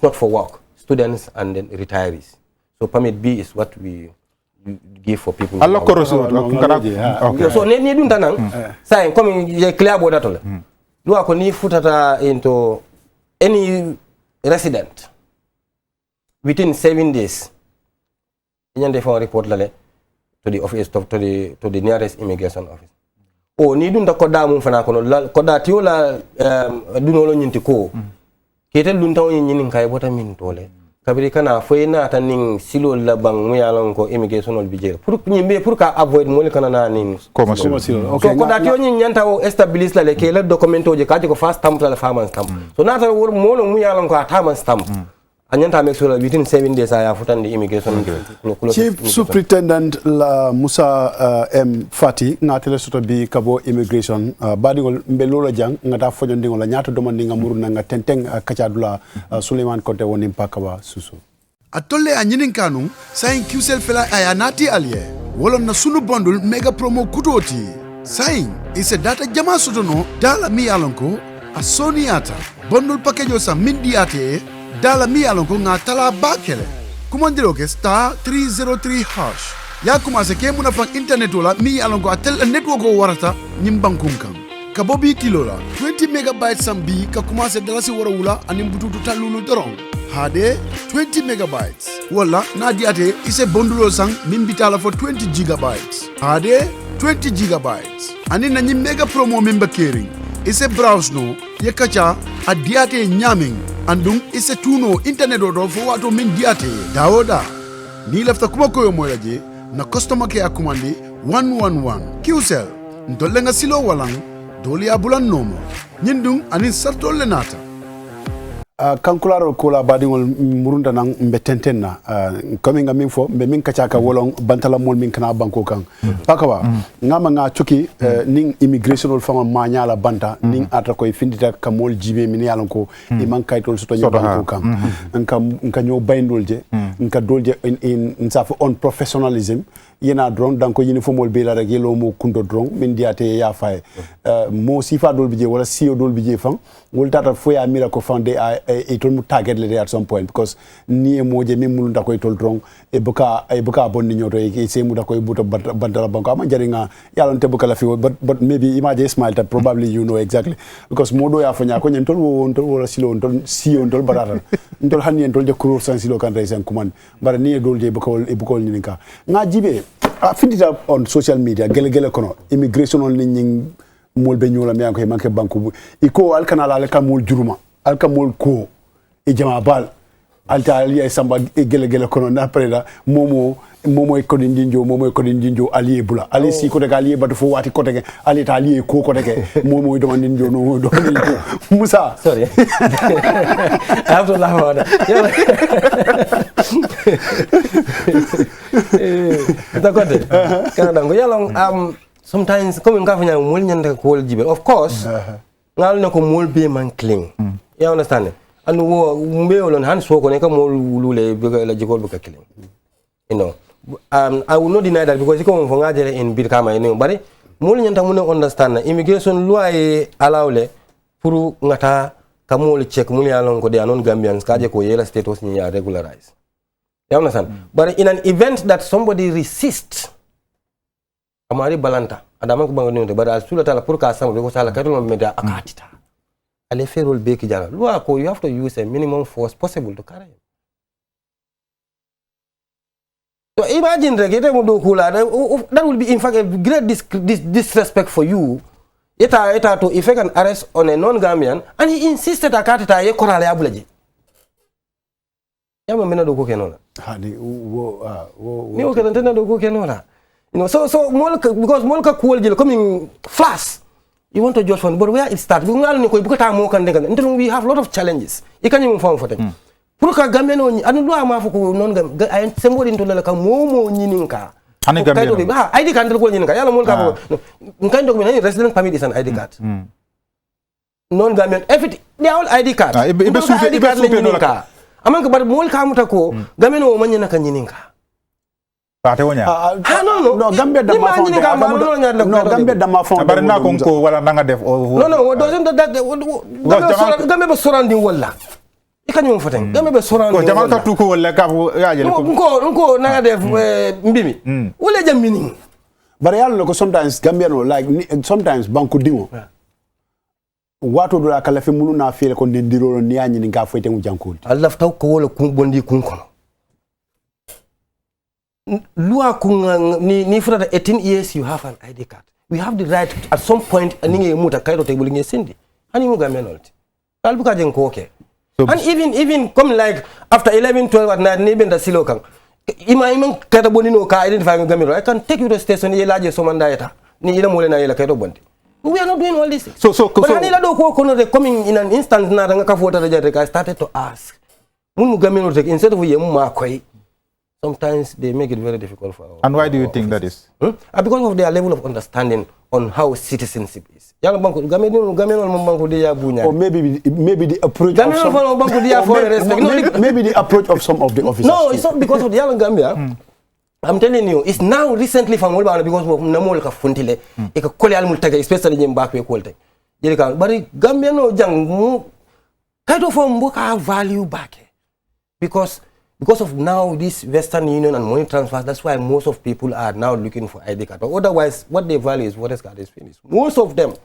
not for work, students and then retirees. So permit B is what we give for people. So ne dun tanang say comme je clear border to do ko ni futata into any resident within 7 days. Nyande for report lale to the office to the nearest immigration office. o ni dun ta koda mum fana kono koda tiyo la dunolo nyinti ko kete dun taw nyinin kay bota min tole kabiri kana foyna tan ning silo la bang mu yalon ko immigration ol bijé pour nyimbe pour ka avoid mo kana na ning commercial okay koda tiyo nyin nyanta o establish la le ke la documento je ka ko fast stamp la farmer stamp so na tan wor mo no mu yalon ko atama stamp anyanta make sure within 7 days I have futandi immigration Chief Superintendent la Musa M Fati ngatele soto bi kabo immigration badigol mbelolo jang ngata fojondingo la nyato domandi ngamuru nga tenteng Kacha Dula Suleiman Konte woni mpakawa susu atolle a nyinin kanu sayin QCell fela ayanati aliye wolon na sunu bundle mega promo kutoti sayin ise data jama sotono dala mi alonko a soniata bundle package sa mindiate dala mi alonko nga tala bakele kumandiro ke star 303 hash ya kumase ke muna fang internet wala mi alonko atel network o warata nyimbankun kan ka bobi kilo la 20 megabytes sambi ka kumase dalasi wara wula anim bututu talulu doron hade 20 megabytes wala na diate ise bondulo sang mimbitala for 20 gigabytes hade 20 gigabytes ani na nyi mega promo member caring ise browse no ye Kacha a diate nyaming andum ise tuno internet odo fo wato min diate dawoda ni lafta kuma koyo moyaje na customer care akumandi 111 QCell ndolenga silo walang doli abulan nomo nyindung anin sartolle nata kankularo kola badigol murunda nang mbetentenna comme nga min fo be min Kacha ka wolong bantala mol min kana banko kan pakawa ngama nga chuki ning immigration fama manyala banta ning ata koy findita ka mol jibe min yalan ko e man kaytol soto banko kan nka nyo bayndolje nka dolje in safa on professionalism yena drone danko uniform mol be la rek yelo mo kundo drone min diate ya fay mo sifa dol bije wala CEO dol bije fan wol tata fo ya mira ko fande e ton mu target le at some point because ni e moje min mulu ndakoy tol drone e buka bonni nyoto e se mu ndakoy buto bandala banko am jaringa yalon te buka la fi but maybe imagine smile that probably you know exactly because modo ya fanya ko nyen tol wala silo tol CEO tol barata tol hanni tol je kurur san silo kan resen kuman bara ni e dol je buka ni ninka nga jibe findita on social media gele kono immigration on ni mol be nyola mi ko manke banku iko alkanala alkamul juruma alkamul ko e jama bal alta ali samba gele kono na preda momo e kodin jinjo ali bula ali si ko daga ali batu fo wati ko daga ali ta ali ko daga momo do ninjo no do Musa sorry I have to laugh about that dakote kana dango yalong sometimes comme nga fanya mol nyanda ko wol jibe of course ngal na ko mol be man clean you understand and wo mbe olon han so ko ne ka mol lule be la jikol be ka clean you know I will not deny that because it come from ngajere in bid kama ene bari mol nyanda mun understand immigration loi alawle pour ngata ka mol check mul yalon ko de anon Gambians ka je ko yela status ni ya regularize you understand but in an event that somebody resists amari balanta adama ko bango nonte bara sula tala pour ka sam ko sala katol meda akatita ale ferol be ki jara loi ko you have to use a minimum force possible to carry him. So imagine regete mo do kula that will be in fact a great disrespect for you eta to effect an arrest on a non-Gambian and he insisted akatita ye korale abulaje yama mena do ko kenola hani ni o kedantena do ko kenola. You know, so because molka cool jil coming fast. You want to judge from, but where it starts? We have a lot of challenges. You can't even find for them. Puruka Gambiano, I don't know how much non I somebody into the Momo Nininka. ID card go in Kayala kind of resident permit is an ID card. Non-Gambian, everything they are all ID card. ID card Among but Molka Mutako, Gambiano Manana Kanininka. No, Gambia da ma phone. No, Gambia da ma phone. But na konko wala nanga def. No, doesn't that Gambia surrounding wala. Ikanyo mfoten. Gambia surrounding. Ko jamal ka tuko wala ka ya jele ko. Nko nanga def mbimi. Wala jam meaning. But yalla ko sometimes Gambia no like sometimes banku dingo. Wato do la kala fe munu na fele ko ndiro ni anyi ni nga foyte mu jankul. Allah taw ko wala kun bondi kun kono. Lua ni for 18 years you have an ID card. we have the right at some point ninge muta kaito table nge sindi ani mu gamenolti albuka jen ko okay and even come like after 11 12 at night ni benda silo kan ima kaito bonino ka identify gamero I can take you to the station ye laje somanda yeta ni ila mole na ila kaito bondi we are not doing all this so anila do ko kono de coming in an instant na nga ka fota de I started to ask mun gamero tek instead of yemu ma koy sometimes they make it very difficult for our and why do you think that is because of their level of understanding on how citizenship is or maybe the approach of some, maybe the approach of some of the officers. No, it's not because of the young Gambia. I'm telling you, it's now recently from Mulbana because of Namolka Funtile, especially in Bakwe Quality. But Gambia no young kind of Mboka value back because of now this Western Union and money transfer. That's why most of people are now looking for ID card. But otherwise, what they value is what card is finished. Most of them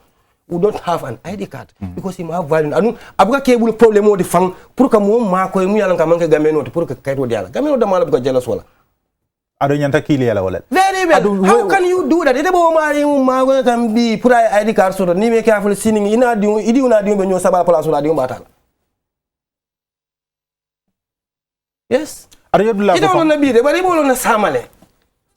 who don't have an ID card because he have value. Anu abuka cable problem o di fang pour que mo ma ko mu yalan ka man ka gameno pour que kayto diala gameno da mala buka jealous wala ado nyanta kili yala wala very well how can you do that ite bo ma ko kan bi pour ID card so ni me ka ful sining ina di idi una di be nyo saba place la di batal yes ado yodula ite wala na bi de bari bo na samale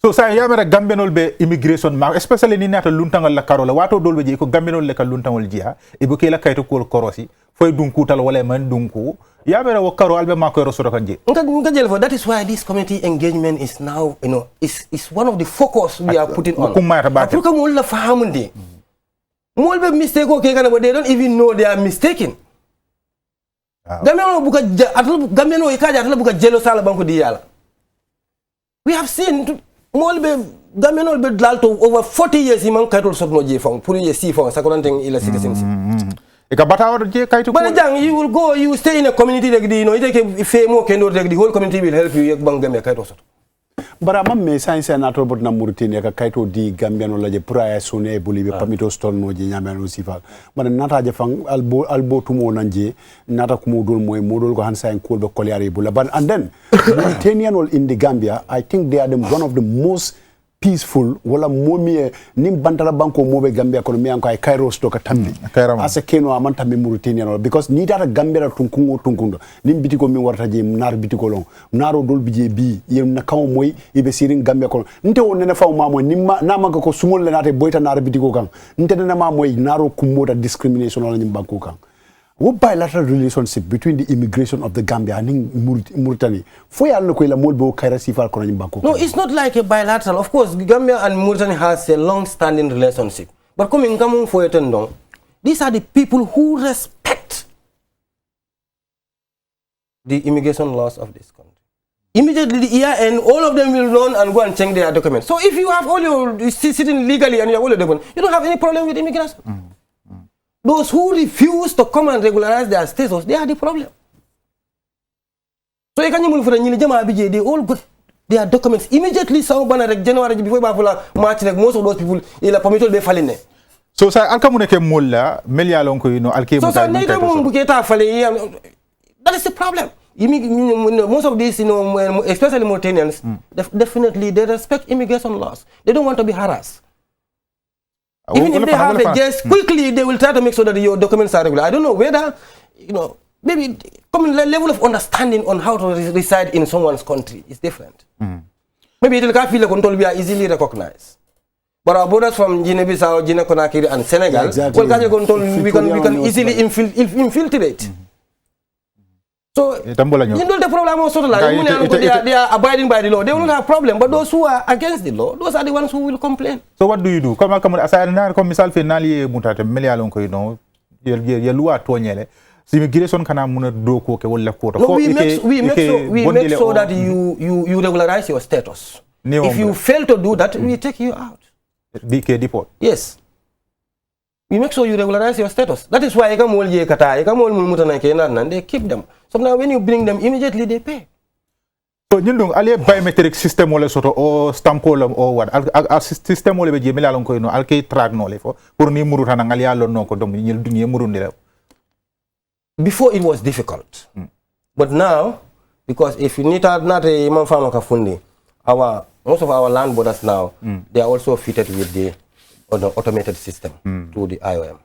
so sa yamara gambenol be immigration ma especially ni nata luntangal la karola wato dolbe je ko gambenol le ka luntangol jiha e bo kela kayto ko korosi foy dunku tal wala man dunku yamara wo karo albe ma ko roso kan je nga jel fo that is why this community engagement is now is one of the focus we are putting on pour que mo la fahamunde mo be mistake ko ke kana they don't even know they are mistaken gameno buka gameno ikaja atala buka jelo sala banko di yala we have seen Molbe Gamenol be dlalto over 40 years imam kaitol sotno je fong pour ye si fong sakolanting ila citizenship e ka bataw je kaitu but jang you will go you stay in a community like the ite ke fe mo kendo like the whole community will help you yak bangame kaito sot bara mam me science na to bot na Mauritania ka kaito di Gambiano la je pour ay sone boli be pamito storno je nyamano sifa man nata je fang albo tumo nanje nata ko modol moy modol ko han sa en kolbe kolyare bula ban and then Mauritanian all in the Gambia I think they are one of the most peaceful wala momi nim bantala banko mobe Gambia kono mi an ko ay Cairo sto ka tambi asa keno amanta mi Mauritanian because ni data Gambia tunkundo nim bitiko mi warta je nar bitiko lon naro dol bije bi yem na kaw moy ibe sirin Gambia kono nte won ne faw mamo nimma na manga ko sumol le nate boyta nar bitiko kan nte na ma moy naro kumoda discrimination wala nim banko kan what bilateral relationship between the immigration of the Gambia and Mauritania? No, it's not like a bilateral. Of course, Gambia and Mauritania has a long-standing relationship. But coming for it, these are the people who respect the immigration laws of this country. Immediately, yeah, and all of them will run and go and check their documents. So if you have all your sitting legally and you have all your documents, you don't have any problem with immigration. Those who refuse to come and regularize their status, they are the problem. So you can they all got their documents immediately. January before March, most of those people are permitted to be falling. So sa alkamuneke mulla melia lonko alke so that is the problem. Most of these, especially Mauritanians, definitely they respect immigration laws. They don't want to be harassed. Even if they have a guest, quickly they will try to make sure that your documents are regular. I don't know whether, maybe level of understanding on how to reside in someone's country is different. Maybe it will feel like we are easily recognized. But our borders from Guinea-Bissau, Guinea-Conakry and Senegal, we can easily infiltrate. So, the problem also they are abiding by the law. They will not have problem. But those who are against the law, those are the ones who will complain. So what do you do? Come aside na come misal finali mutate melia lonko ye loi to nyele. Si immigration kana muna do ko ke wala ko. We make sure that you regularize your status. If you fail to do that, we take you out. Deport. Yes. We make sure you regularize your status. That is why they keep them. So now when you bring them, immediately they pay. So you ali biometric system wala soto o stampolam o what al system wala be jemela lon ko al kay track no le fo pour ni muruta na ngal yalo no ko dom ni dunye murundi. Before it was difficult. But now, because if you need not a imam farmer kafundi, most of our land borders now, they are also fitted with the on an automated system through the IOM.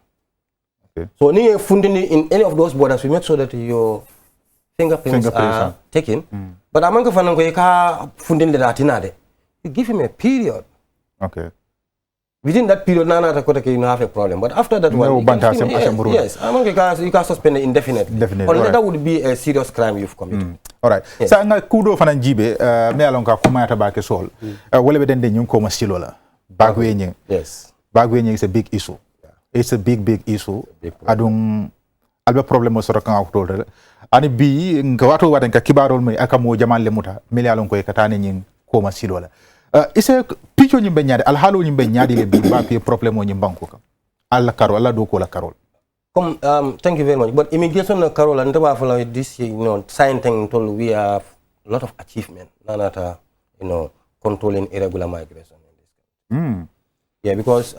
Okay. So in any of those borders, we make sure that your fingerprints are taken. But among you give him a period. Okay. Within that period, you have a problem. But after that one, yes, you can suspend it indefinitely. Or that would be a serious crime you've committed. All right. Yes. So, nga kudo fana jibe me alonka kuma ta ba ke sol. Wole be den de nyum ko masilo la. Bagwe nyi. Yes. Bagwe nyi is a big issue. Yeah. It's a big issue. Adung albe problem so kan akto ani bi nga wato wadan ka kibarol mai aka mo jamal le muta me alonko e katane nyi ko masilo la. Ise picho nyimbe nyaade al halu nyimbe nyaade le bi ba pe problem o nyimbanko ka. Alla karo alla do ko la karol. Thank you very much. But immigration, Carol, and this, sign thing told we have a lot of achievement. Controlling irregular migration in this country. Yeah, because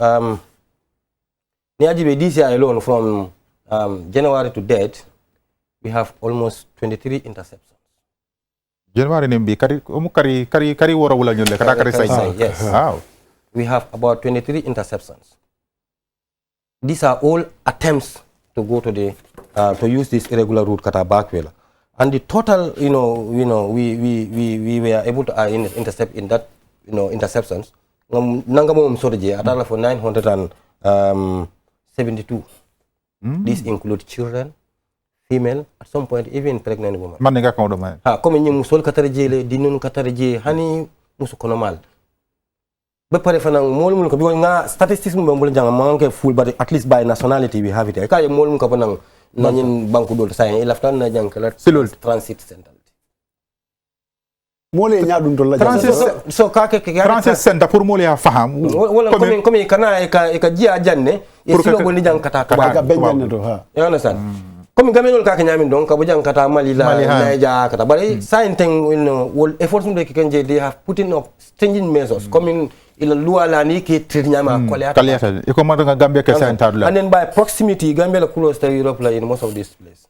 this year alone, from January to date, we have almost 23 interceptions. January nembi kari wora wala nyole kata kari sai. Yes. Wow. We have about 23 interceptions. These are all attempts to go to the to use this irregular route kata backwell, and the total we were able to intercept in that interceptions nangamum soje atala for 972. These include children, female, at some point even pregnant women. Man nga ko do man comme ñi musol katarje dinun katarje hani musukonomal ba pare fa nang mol mun ko bi nga statistics mu mbul jang manke full but at least by nationality we have it kay mol mun ko nang nañin banku dol say ilaftan na jang kala transit center mole ñadum to la so ka transit center pour mole ya faham wala comme kana e ka jiya janne e silo go ni jang kata ka benjanne to ha you understand comme gamenol ka nyamin donc ka bu jang kata mali la naija kata bari sainting will efforts de kenje they have put in up stringent measures coming ila loi la ni ke trinyama kaliata e ko mata Gambia ke center la and then by proximity Gambia la close to Europe la in most of this place.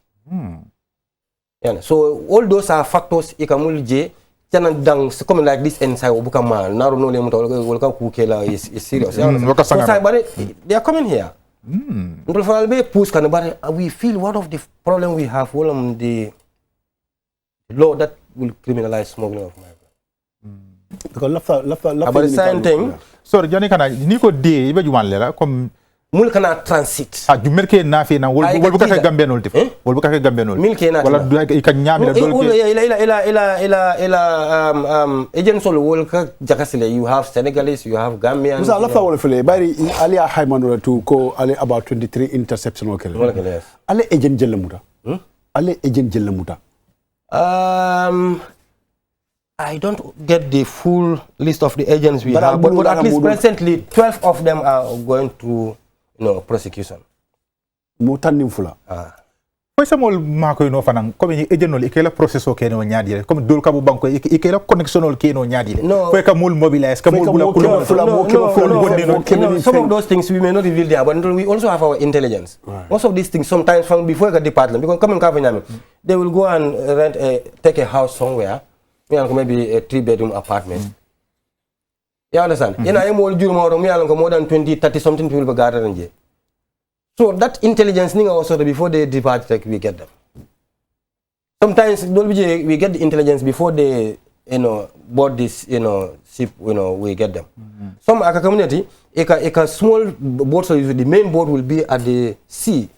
Yeah, so all those are factors ikamul je jana dang come like this inside obukama naru no le muta wol ka ku ke la is serious. So but they are coming here. Ndol fa be push kan but we feel one of the problem we have all the law that will criminalize smuggling of migrants. Because lafa about the same thing. So Johnny kana ni ko de ibe juman lela comme mul kana transit ju merke na fi na wol bu ka Gambia nol tif wol bu ka Gambia nol wala du ka nyami la dol ila agent sol wol ka jakasile you have Senegalese you have Gambians musa lafa wol fele bari ali a haymano to ko ali about 23 interception okay ali agent jelamuta ali agent jelamuta I don't get the full list of the agents we have, but at least presently 12 of them are going through prosecution. Mutanim fula. Ko samol mako no fanan comme ni ejenol ikela processo ke no nyaadi comme dol ka bu banko ikela connectionol ke no nyaadi ko ka mul mobilize ka mul bula some of those things we may not reveal there, but we also have our intelligence. Most of these things sometimes from before the department because coming they will go and take a house somewhere. Maybe a 3-bedroom apartment. You understand? You know, more than 20, 30 something people gathering. So that intelligence also before they depart, we get them. Sometimes we get the intelligence before they board this ship, we get them. Some community, a small boat, so the main boat will be at the sea.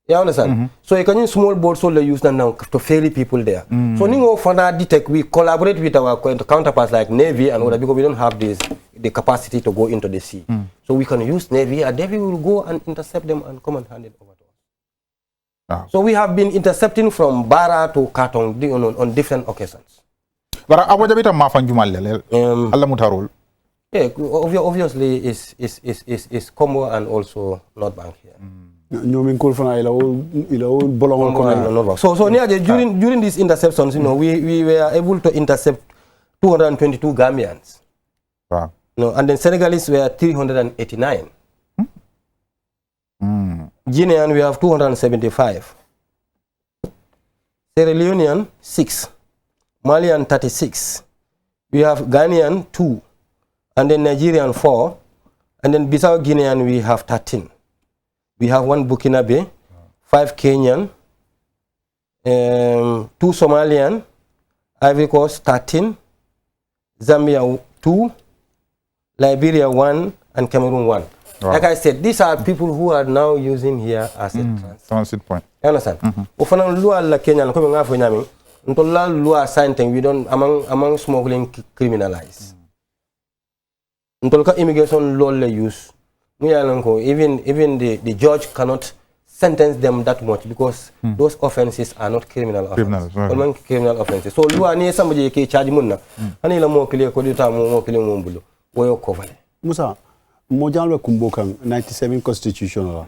You understand? So you can use small boats so they use them now to ferry people there. So for that detect, we collaborate with our counterparts like Navy and other because we don't have the capacity to go into the sea. So we can use Navy and Navy will go and intercept them and come and hand it over to us. So we have been intercepting from Bara to Katong on different occasions. But I want to be a mafan jumal yeah, obviously is Combo and also North Bank here. So during these interceptions, we were able to intercept 222 Gambians. Wow. And then Senegalese were 389. Guinean we have 275. Sierra Leonean 6. Malian 36. We have Ghanaian 2. And then Nigerian 4. And then Bissau Guinean, we have 13. We have 1 Burkinabe, 5 Kenyan, 2 Somalian, Ivory Coast 13, Zambia 2, Liberia 1, and Cameroon 1. Wow. Like I said, these are people who are now using here as a transit point. You understand? Often lua la Kenya ko nga fo nyami ntolla lua something we don't among smuggling criminalize. Ntolka immigration law le use. Even the judge cannot sentence them that much because those offenses are not criminal offenses. Right. Criminal offenses. So lua ni somebody ke charge munna. Ani la mo kile ko dita mo kile mo mbulu. Woyo cover. Musa Mojanlo kumbo kan 97 constitutional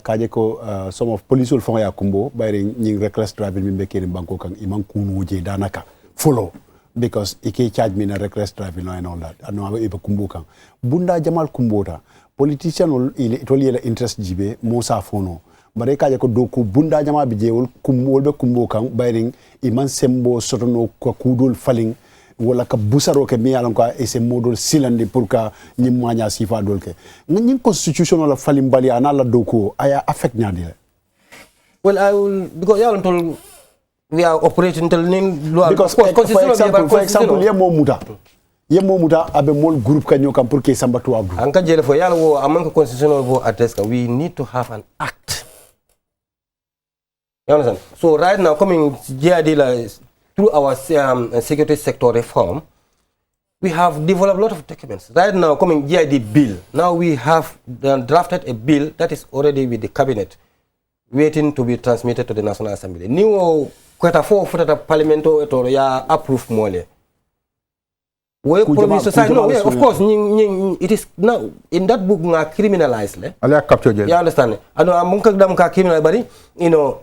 kaje ko some of police will fonga ya kumbo bayre ñing reckless driving mi mbekere banko kan iman kunuje danaka follow because ike charge me na reckless driving and all that anu aba ibe kumbo kan bunda jamal kumbota politician it will interest jibe Musa fono bare kaje ko doku bunda jama bi jewol kumbo be kumbo kan bayre iman sembo sotono ko kudul faling wala ka busaro ke mi yalan ko ese modol silandi pour ka ñi maña sifa dol ke ñi constitution la falim bali ana la doko aya affect ñadi. Well, I will because yalan tol we are operating till nin law because for example ye mo muta abe mol groupe ka ñokam pour que samba to abdu anka jele fo yalla wo amanka constitutional vo address ka we need to have an act. You understand? So right now coming GID through our security sector reform, we have developed a lot of documents. Right now, coming GID bill, now we have drafted a bill that is already with the cabinet, waiting to be transmitted to the National Assembly. New quite for the parliament to ya approve more. We promise society. No, yeah, of course, it is now in that book criminalized. You understand? I know I'm criminal, but you know,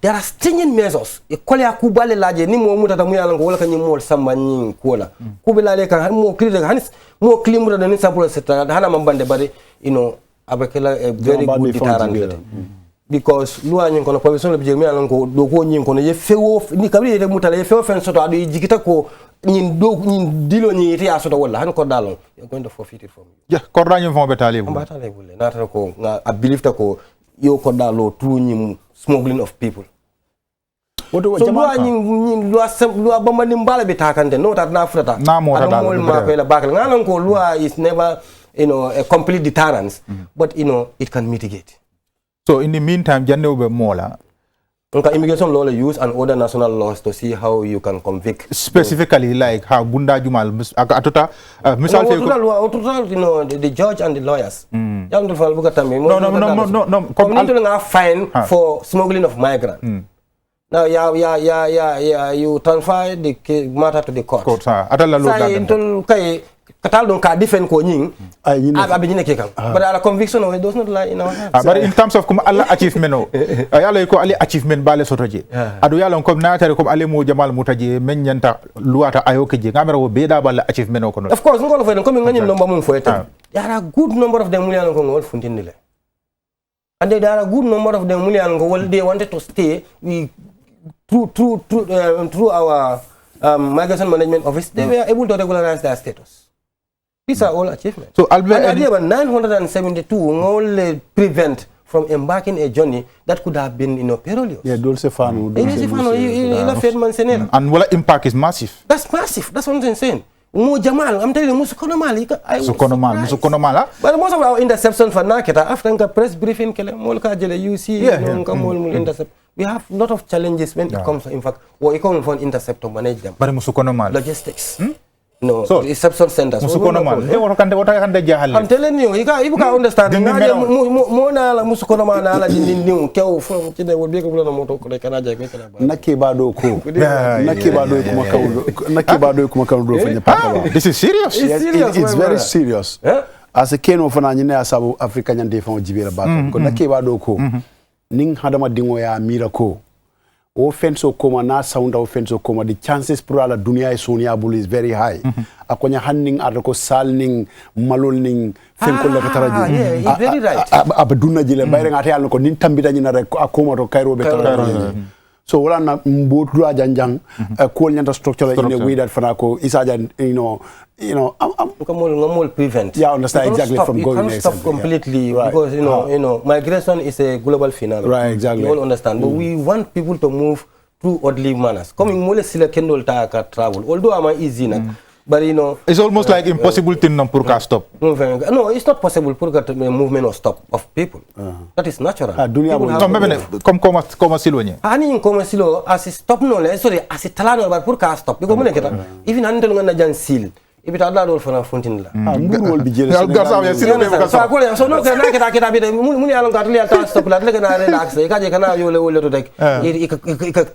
there are stringent measures. Equally, kubale laje ni mo muta tamu yalango wala kanyi mo samba nyi kuola. Kubela le kan mo clear hanis mo clear muta dani sample seta hana mambande bari abakela a very good deterrent. Because lua nyi kono provision le bijemi yalango dogo nyi kono ye fewo ni kabri de muta le fewo fen soto adu jigita ko nyi dilo nyi ite asoto wala han ko dalon you're going to forfeit it from you. Yeah, korda nyi fon betale bu. Betale bu le nata ko I believe ta ko yo ko dalo through nyi smuggling of people. So lua bamba ni mbala bitakante no that na frata. Na mo ta dalo. Ngalan ko lua is never a complete deterrence, but it can mitigate. So in the meantime, janne ube mola. Immigration law use and other national laws to see how you can convict. Specifically, like how bunda jumal atota misal the judge and the lawyers. No. Fine for smuggling of migrants. Now, you transfer the matter to the court. Katal don't ka defend ko nying but our conviction does not lie in our hands. But in terms of Allah achievement yalla ko ali achievement bale sotoje adu yalla ko na tare ko ale mo jamal mutaje men nyanta luata ayoke je ngamara wo beda bale achievement ko. Of course ngol fo ko ngani number mum fo eta there are a good number of them mulian ko ngol funtindile and there are a good number of them mulian ko they wanted to stay through our migration management office they were able to regularize their status. These are all achievements. So, Albert, 972 only prevent from embarking a journey that could have been perilous. Yeah, Dulce Fano. And what impact is massive. That's massive. That's what I'm saying. I'm telling you, Musukonomal. But most of our interception for Naketa, after the press briefing, you see, we have a lot of challenges when it comes to, in fact, what you call for intercept to manage them. But Musukonomal. Logistics. No, so reception centers. I'm telling you, you can understand. This is serious. It's very serious. As a king of an African and different Jibira Bako, Ning Hadama Dingo ya miracle. Offense koma na sound offense koma the chances pour la dunia e sonia bul is very high. Akonya handing arko salning malolning fenko le kataraji. Yeah, very right. Abaduna jile bayre ngati yalla ko nin tambita nyina rek akoma to Cairo be taraji. So wala na mbo dua janjang ko nyanta structure in a way that fanako isaja I'm prevent. Yeah, understand exactly from going there. You can't stop completely because migration is a global phenomenon. Right, exactly. You all understand. But we want people to move through orderly manners. Coming mole sila kendol ta ka travel. Although I'm easy na. But it's almost like impossible thing to stop. No, it's not possible to movement or stop of people. That is natural. Como silonya. Ani como silo as stop no le sorry as talano but purka stop because mo neketa even an telo ngana jan seal ibita da do fana fontin la. Mburu wol bi jere. So no kana kita bi muni alon ka tele ta stop la tele kana relax e kaje kana yo le wol to tek e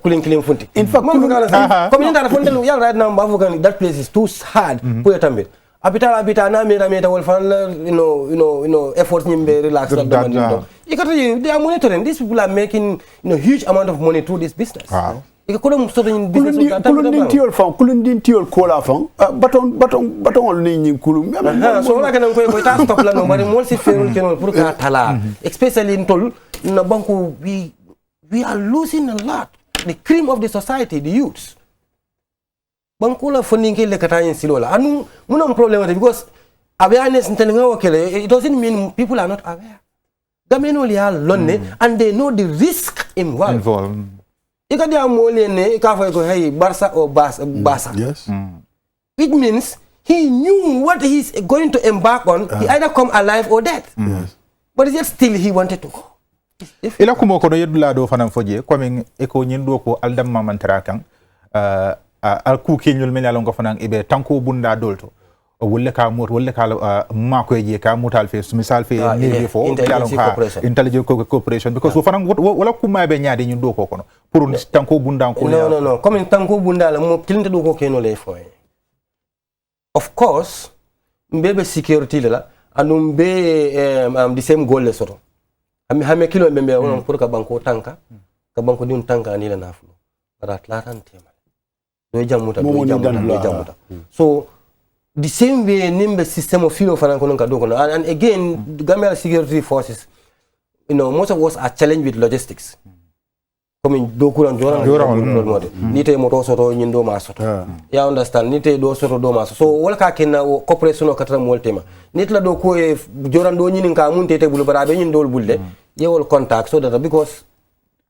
clean fonti. In fact comme ni ta fontin ya right now bafu kan that place is too hard pour tambe abita na meta wol fan effort nyimbe relax la do. They are monitoring. These people are making huge amount of money through this business. Kulundin tiol kola fang baton ol ni kulum so la kana ko ta stop la no bari mol si ferul kenol pour ka tala especially in tol na banko we are losing a lot the cream of the society, the youths banko la funding ke le kata silo la anu munam problem because awareness ntenga wakele it doesn't mean people are not aware Gamenoli are lonely and they know the risk involved. Ikadia molene ikafa ko hey Barca or Barca. Yes. It means he knew what he's going to embark on. He either come alive or dead. Yes. But yet still he wanted to go. Ila kumo ko yedula do fanam foje ko men eko nyindo ko aldam mamantara kan al ku kenyul men yalon ko fanam ibe tanko bunda dolto wolle ka ma ko je ka mutal fe misal fe ni fo intelligent cooperation because wo fanam wala kuma be nyaade nyi do ko kono pour tanko bunda ko no comme tanko bunda la mo kilinte do ko keno le fo of course mbebe security la anum be the same goal le soto hame kilo mbembe on pour ka banko tanka ka banko din tanka ni la nafulo rat la tan tema do jamuta so the same way nimbe system of filo fanan konon ka do kono and again the Gambia security forces most of us are challenged with logistics comme do kuran joran nite moto soto nyindo ma soto ya understand nite do soto do ma so wala ka kenna cooperation o katra mol tema nit la do ko e joran do nyinin ka mun tete bulu barabe nyin dol bulde yewol contact so that because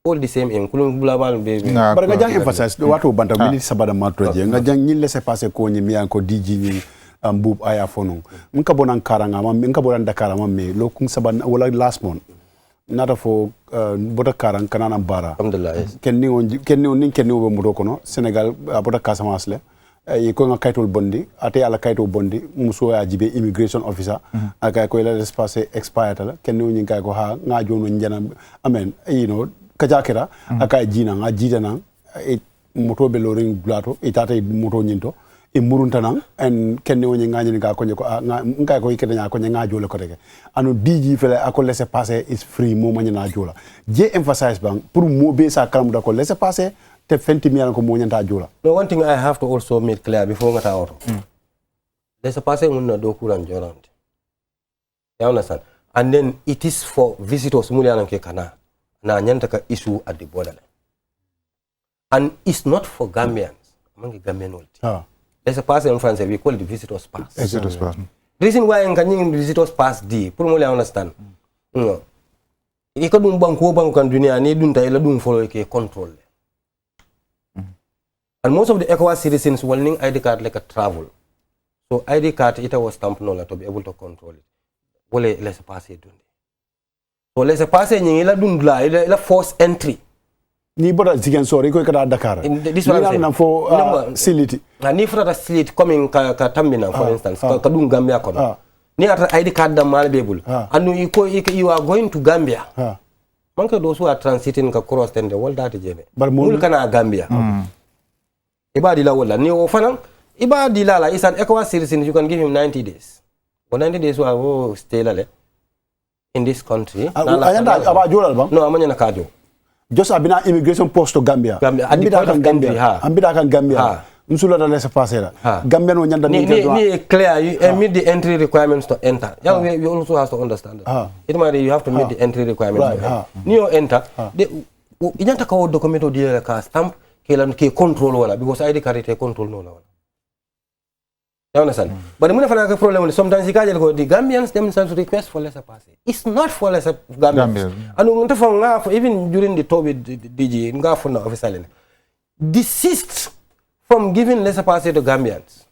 all the same em kulun bulabal be bar nga jang emphasize wato banta minute sabada matroje nga jang ñi laisser passer ko ñi mi ko diji ñi mbub aya fono nka bonan karanga mam nka bonan dakar mam me lo kun saban wala last month nata fo bota karang kanana bara alhamdulillah yes kenni be mudo kono Senegal bota Casamance le e ko nga kaytol bondi ate ala kayto bondi muso ya jibe immigration officer aka ko la laisser passer expired la kenni ñi kay ko ha nga jono njana amen kajakera aka jina nga jidana e moto be loring blato e tata moto nyinto e murunta nan en kenne woni ngani ga ko ko nga ko ikede nya ko nga jole ko reke anu diji fele ako laisser passer is free mo manya jola je emphasize bang pour mo be sa kalam da ko laisser passer te fenti mi ko mo nyanta jola no one thing I have to also make clear before ngata auto laisser passer mun na do kuran jorante you understand and then it is for visitors muliana ke kana na nyanta ka issue at the border and it's not for Gambians among Gambian there's a pass in France we call it the visitors pass. Visitors pass. The reason why I'm getting visitors pass D pour moi understand no e ko dum banko kan dunia ni dun tay la dum follow ke control and most of the ECOWAS citizens wanting ID card like a travel so ID card it was stamped no to be able to control it wole laisse passer dun so laisse passer ni la dun la force entry ni boda zigen sori ko kata Dakar this one na fo siliti ni frata siliti coming ka tambina for instance ka dum Gambia ko ni ata ID card da mal bebul anu you are going to Gambia manke those who are transiting ka cross the world that jebe mul kana Gambia ibadi la wala ni o fanan ibadi la is an ECOWAS citizen you can give him 90 days for 90 days wa stay la in this country ayanda aba jolal bang no amanya na kajo just abina immigration post to Gambia ambida kan Gambia nsula da laisser passer la Gambia no nyanda ni clear you meet the entry requirements to enter you also have to understand that it might you have to meet the entry requirements ni you enter inyanta ka documento di la ka stamp ke lan ke control wala because ID card te control no wala you understand but mun fa ka problem sometimes you can go the Gambians themselves request for lesser pass it's not for lesser Gambians anu mun ta fa nga even during the tobe DJ nga fa na officially desist from giving lesser pass to Gambians.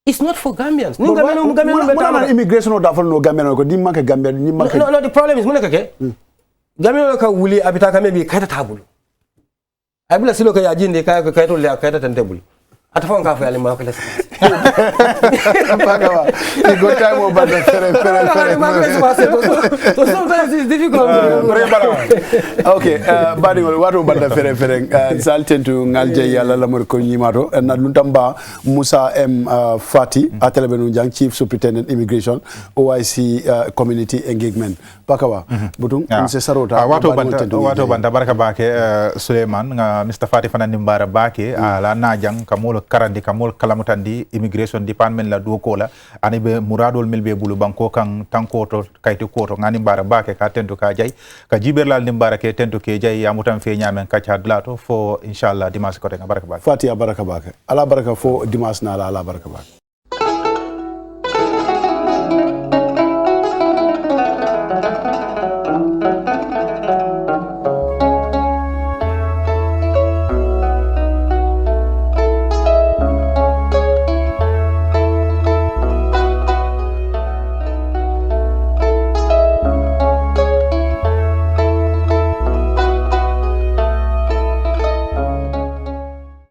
It's not for Gambians. Gambian immigration or no Gambian ko di manke Gambian ni manke. No, the problem is munaka ke. Gambian ka wuli abita ka maybe kaita tabulu. Abula silo ka yajinde ka kaito le kaita tantebulu. Atafon ka fa yale ma ko lesser pass. Pagawa. You go time over the So sometimes it's difficult. Okay, badi watu banda fere salten tu ngalje yalla lamor ko nyimato na luntamba Musa M Fati atelebenu jang chief superintendent immigration OIC community engagement pakawa butung nse sarota watu banda baraka bake Suleiman nga Mr Fati fanani mbara bake ala najang kamul karandi kamul kalamutandi immigration department la duko la anibe muradol milbe bulu banko kan tankoto kayti koto ngani mbara bake ka tento ka jay ka jiberlal ni mbara ke tento ke jay amutam fe nyamen Kacha Dulato fo inshallah dimanche kote nga baraka bake Fati baraka bake ala baraka fo dimanche na ala baraka bake